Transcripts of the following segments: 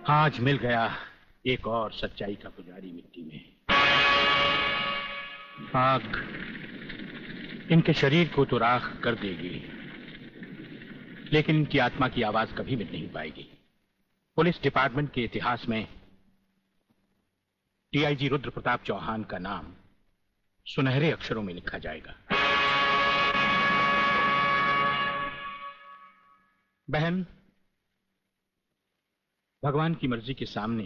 आज मिल गया एक और सच्चाई का पुजारी मिट्टी में। आग इनके शरीर को तो राख कर देगी, लेकिन इनकी आत्मा की आवाज कभी मिट नहीं पाएगी। पुलिस डिपार्टमेंट के इतिहास में डीआईजी रुद्र प्रताप चौहान का नाम सुनहरे अक्षरों में लिखा जाएगा। बहन, भगवान की मर्जी के सामने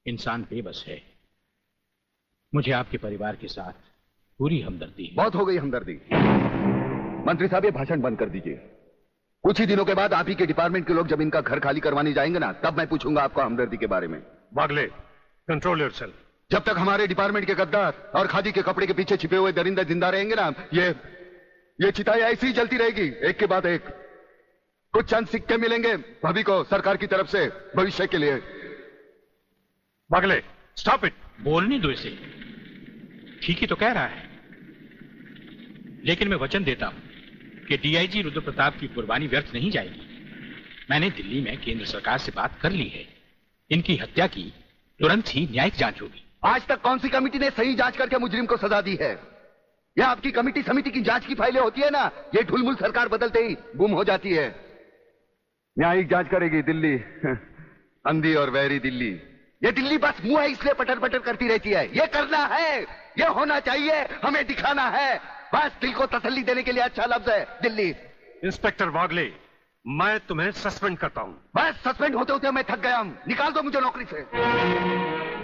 इंसान बेबस है। मुझे आपके परिवार के साथ पूरी हमदर्दी है। बहुत हो गई हमदर्दी। मंत्री साहब, ये भाषण बंद कर दीजिए। कुछ ही दिनों के बाद आप ही के डिपार्टमेंट के लोग जब इनका घर खाली करवाने जाएंगे ना, तब मैं पूछूंगा आपको हमदर्दी के बारे में। Bagle, control yourself. जब तक हमारे डिपार्टमेंट के गद्दार और खादी के कपड़े के पीछे छिपे हुए दरिंदे जिंदा रहेंगे ना, ये चिताएं ऐसी ही जलती रहेगी, एक के बाद एक। कुछ चंद सिक्के मिलेंगे भाभी को सरकार की तरफ से भविष्य के लिए। Bagle, stop it. बोलने दो इसे, ठीक ही तो कह रहा है। लेकिन मैं वचन देता हूं कि डीआईजी रुद्र प्रताप की कुर्बानी व्यर्थ नहीं जाएगी। मैंने दिल्ली में केंद्र सरकार से बात कर ली है। इनकी हत्या की तुरंत ही न्यायिक जांच होगी। आज तक कौन सी कमेटी ने सही जांच करके मुजरिम को सजा दी है? यह आपकी कमेटी समिति की जांच की फाइलें होती है ना, ये ढुलमुल सरकार बदलते ही गुम हो जाती है। न्यायिक जांच करेगी दिल्ली, अंधी और वैरी दिल्ली। ये दिल्ली बस मुंह है इसलिए पटर पटर करती रहती है। ये करना है, ये होना चाहिए, हमें दिखाना है। बस दिल को तसल्ली देने के लिए अच्छा लफ्ज है दिल्ली। इंस्पेक्टर वागले, मैं तुम्हें सस्पेंड करता हूं। बस सस्पेंड होते होते मैं थक गया हूं। निकाल दो मुझे नौकरी से।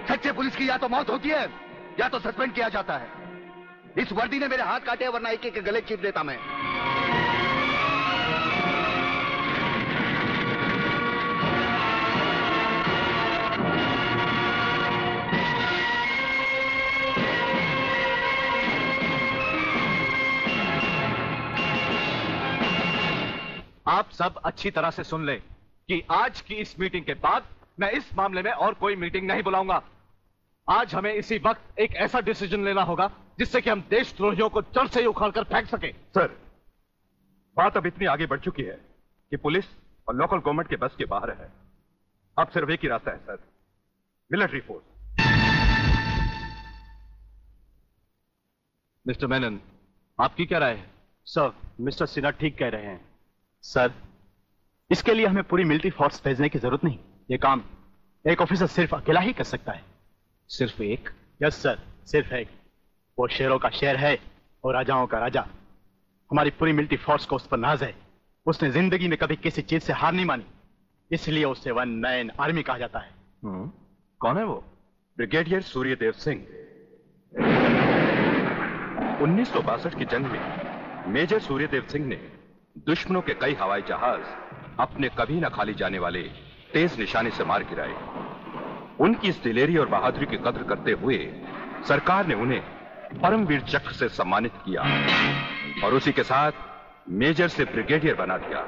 सच्चे पुलिस की या तो मौत होती है या तो सस्पेंड किया जाता है। इस वर्दी ने मेरे हाथ काटे, वरना एक एक गले चीर देता मैं। आप सब अच्छी तरह से सुन लें कि आज की इस मीटिंग के बाद मैं इस मामले में और कोई मीटिंग नहीं बुलाऊंगा। आज हमें इसी वक्त एक ऐसा डिसीजन लेना होगा जिससे कि हम देशद्रोहियों को जड़ से उखाड़ कर फेंक सके। सर, बात अब इतनी आगे बढ़ चुकी है कि पुलिस और लोकल गवर्नमेंट के बस के बाहर है। अब सिर्फ एक ही रास्ता है sir, military force. Mister Menon, आपकी क्या राय है? सर, मिस्टर सिन्हा ठीक कह रहे हैं। सर, इसके लिए हमें पूरी मिलिट्री फोर्स भेजने की जरूरत नहीं। ये काम एक ऑफिसर सिर्फ अकेला ही कर सकता है। सिर्फ एक? यस सर, सिर्फ एक। वो शेरों का शेर है और राजाओं का राजा। हमारी पूरी मिलिट्री फोर्स को उस पर नाज है। उसने जिंदगी में कभी किसी चीज से हार नहीं मानी, इसलिए उसे वन मैन आर्मी कहा जाता है। कौन है वो? ब्रिगेडियर सूर्यदेव सिंह। 1962 की जंग में मेजर सूर्यदेव सिंह ने दुश्मनों के कई हवाई जहाज अपने कभी न खाली जाने वाले तेज निशाने से मार गिराए। उनकी इस दिलेरी और बहादुरी की कद्र करते हुए सरकार ने उन्हें परमवीर चक्र से सम्मानित किया और उसी के साथ मेजर से ब्रिगेडियर बना दिया।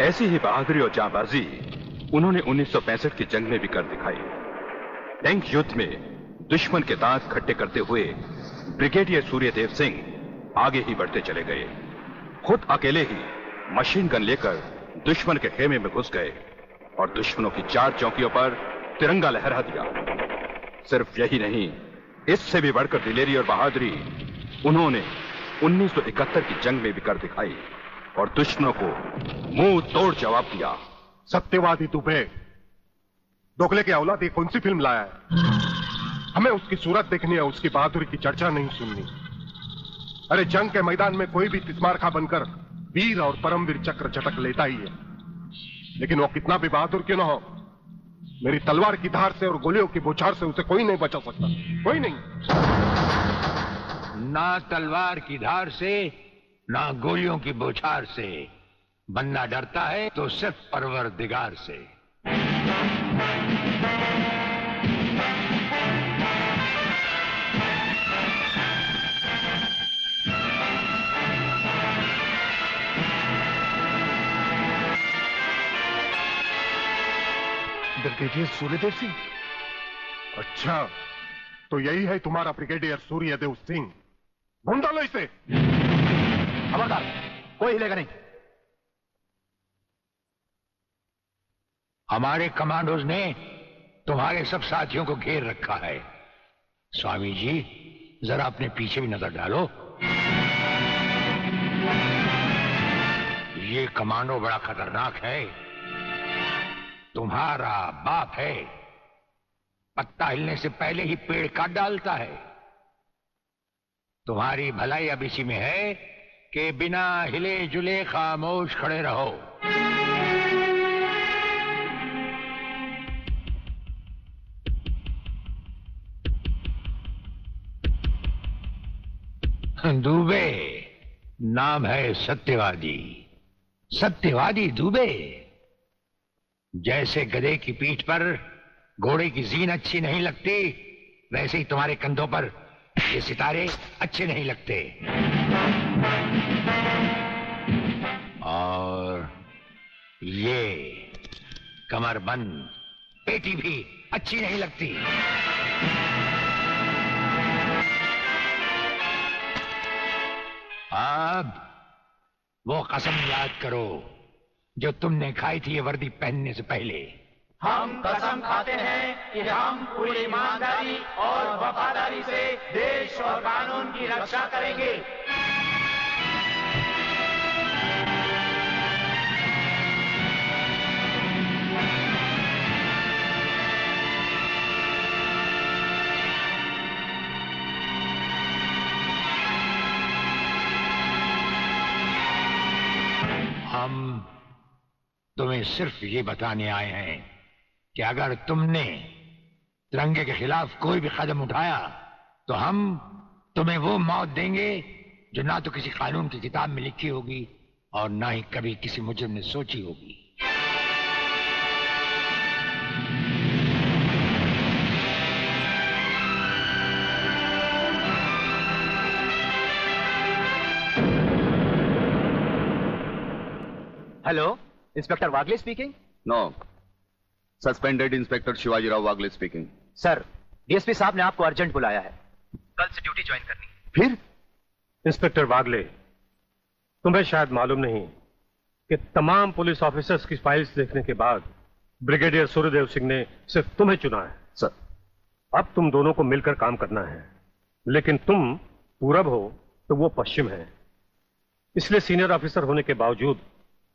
ऐसी ही बहादुरी और जांबाजी उन्होंने 1965 की जंग में भी कर दिखाई। टैंक युद्ध में दुश्मन के दांत खट्टे करते हुए ब्रिगेडियर सूर्यदेव सिंह आगे ही बढ़ते चले गए। खुद अकेले ही मशीन गन लेकर दुश्मन के खेमे में घुस गए और दुश्मनों की 4 चौकियों पर तिरंगा लहरा दिया। सिर्फ यही नहीं, इससे भी बढ़कर दिलेरी और बहादुरी उन्होंने 1971 की जंग में भी कर दिखाई और दुश्मनों को मुंह तोड़ जवाब दिया। सत्यवादी दुबे, दोगले के औलाद, कौन सी फिल्म लाया है? हमें उसकी सूरत देखनी है, उसकी बहादुरी की चर्चा नहीं सुननी। अरे जंग के मैदान में कोई भी तिस्मारखा बनकर वीर और परमवीर चक्र झटक लेता ही है, लेकिन वो कितना भी बहादुर क्यों ना हो, मेरी तलवार की धार से और गोलियों की बौछार से उसे कोई नहीं बचा सकता। कोई नहीं। ना तलवार की धार से, ना गोलियों की बौछार से। बनना डरता है तो सिर्फ परवरदिगार से। ब्रिगेडियर सूर्यदेव सिंह? अच्छा, तो यही है तुम्हारा ब्रिगेडियर सूर्यदेव सिंह। ढूंढ डालो इसे। खबरदार, कोई हिलेगा नहीं। हमारे कमांडोज ने तुम्हारे सब साथियों को घेर रखा है। स्वामी जी, जरा अपने पीछे भी नजर डालो। ये कमांडो बड़ा खतरनाक है। तुम्हारा बाप है, पत्ता हिलने से पहले ही पेड़ काट डालता है। तुम्हारी भलाई अब इसी में है कि बिना हिले जुले खामोश खड़े रहो। दुबे नाम है सत्यवादी। सत्यवादी दुबे। जैसे गधे की पीठ पर घोड़े की जीन अच्छी नहीं लगती, वैसे ही तुम्हारे कंधों पर ये सितारे अच्छे नहीं लगते। और ये कमरबंद पेटी भी अच्छी नहीं लगती। अब वो कसम याद करो जो तुमने खाई थी ये वर्दी पहनने से पहले। हम कसम खाते हैं कि हम पूरी ईमानदारी और वफादारी से देश और कानून की रक्षा करेंगे। हम तुम्हें सिर्फ ये बताने आए हैं कि अगर तुमने तिरंगे के खिलाफ कोई भी कदम उठाया तो हम तुम्हें वो मौत देंगे जो ना तो किसी कानून की किताब में लिखी होगी और ना ही कभी किसी मुजरिम ने सोची होगी। Hello, inspector Wagle speaking. No, suspended inspector Shivajirao Wagle speaking. Sir, DSP साहब ने आपको अर्जेंट बुलाया है, कल से ड्यूटी ज्वाइन करनी है। फिर इंस्पेक्टर वागले, तुम्हें शायद मालूम नहीं कि तमाम पुलिस ऑफिसर्स की फाइल्स देखने के बाद ब्रिगेडियर सूर्यदेव सिंह ने सिर्फ तुम्हें चुना है। सर, अब तुम दोनों को मिलकर काम करना है, लेकिन तुम पूरब हो तो वो पश्चिम है। इसलिए सीनियर ऑफिसर होने के बावजूद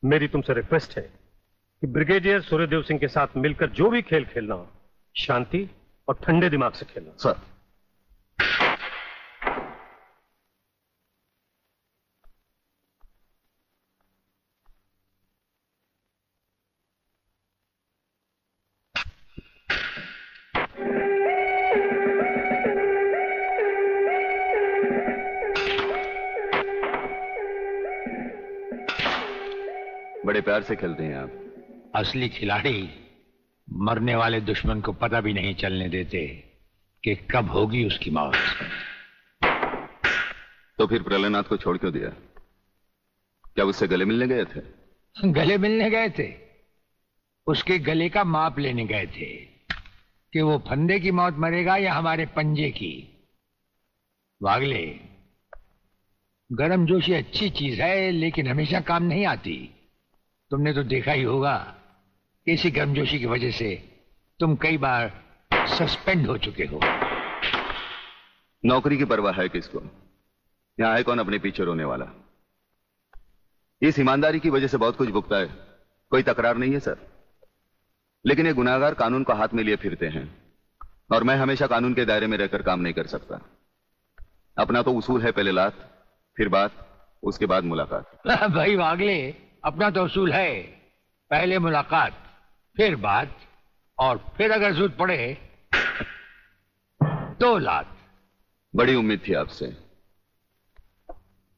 मेरी तुमसे रिक्वेस्ट है कि ब्रिगेडियर सूर्यदेव सिंह के साथ मिलकर जो भी खेल खेलना हो, शांति और ठंडे दिमाग से खेलना। सर, बड़े प्यार से खेलते हैं आप। असली खिलाड़ी मरने वाले दुश्मन को पता भी नहीं चलने देते कि कब होगी उसकी मौत। तो फिर प्रलयनाथ को छोड़ क्यों दिया? क्या उससे गले मिलने गए थे? गले मिलने गए थे? उसके गले का माप लेने गए थे कि वो फंदे की मौत मरेगा या हमारे पंजे की। वागले, गर्मजोशी अच्छी चीज है लेकिन हमेशा काम नहीं आती। तुमने तो देखा ही होगा कि इसी गर्मजोशी की वजह से तुम कई बार सस्पेंड हो चुके हो। नौकरी की परवाह है किसको? यहां है कौन अपने पीछे रोने वाला? इस ईमानदारी की वजह से बहुत कुछ भुगता है, कोई तकरार नहीं है सर। लेकिन ये गुनाहगार कानून को हाथ में लिए फिरते हैं और मैं हमेशा कानून के दायरे में रहकर काम नहीं कर सकता। अपना तो उसूल है, पहले लात फिर बात, उसके बाद मुलाकात। भाई वागले, अपना तो उसूल है, पहले मुलाकात फिर बात और फिर अगर जरूरत पड़े तो लात। बड़ी उम्मीद थी आपसे,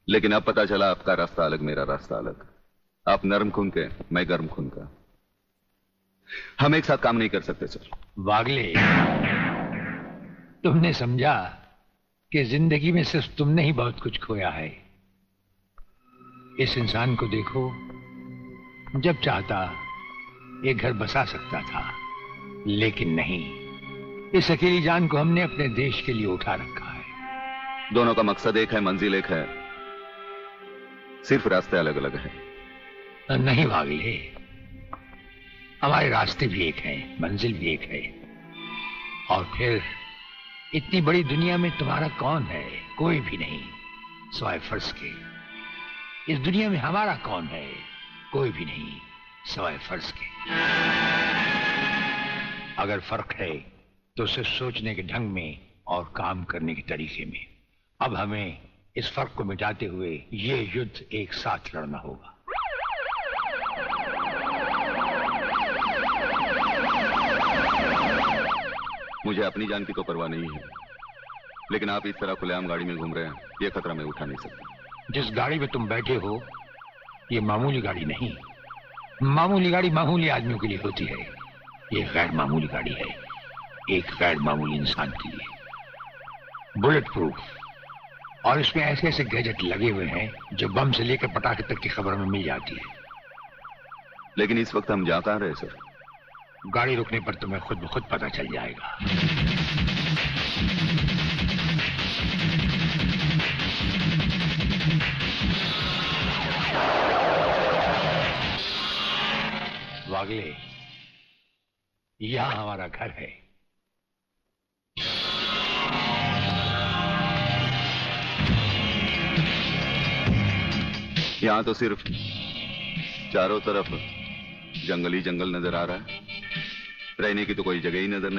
लेकिन अब पता चला आपका रास्ता अलग, मेरा रास्ता अलग। आप नरम खून के, मैं गर्म खून का। हम एक साथ काम नहीं कर सकते सर। वागले, तुमने समझा कि जिंदगी में सिर्फ तुमने ही बहुत कुछ खोया है। इस इंसान को देखो, जब चाहता एक घर बसा सकता था, लेकिन नहीं, इस अकेली जान को हमने अपने देश के लिए उठा रखा है। दोनों का मकसद एक है, मंजिल एक है, सिर्फ रास्ते अलग अलग हैं। नहीं वागले, हमारे रास्ते भी एक हैं, मंजिल भी एक है। और फिर इतनी बड़ी दुनिया में तुम्हारा कौन है? कोई भी नहीं, सिवाय फर्ज के। इस दुनिया में हमारा कौन है? कोई भी नहीं, सिवाय फर्ज के। अगर फर्क है तो सिर्फ सोचने के ढंग में और काम करने के तरीके में। अब हमें इस फर्क को मिटाते हुए ये युद्ध एक साथ लड़ना होगा। मुझे अपनी जान की तो परवाह नहीं है, लेकिन आप इस तरह खुलेआम गाड़ी में घूम रहे हैं, ये खतरा मैं उठा नहीं सकता। जिस गाड़ी में तुम बैठे हो ये मामूली गाड़ी नहीं। मामूली गाड़ी मामूली आदमियों के लिए होती है, ये गैर मामूली गाड़ी है, एक गैर मामूली इंसान के लिए। बुलेट प्रूफ, और इसमें ऐसे ऐसे गैजेट लगे हुए हैं जो बम से लेकर पटाखे तक की खबर में मिल जाती है। लेकिन इस वक्त हम जा कहां रहे सर? गाड़ी रुकने पर तुम्हें खुद ब खुद पता चल जाएगा। वागले, यहां हमारा घर है। यहां तो सिर्फ चारों तरफ जंगल ही जंगल नजर आ रहा है, रहने की तो कोई जगह ही नजर नहीं।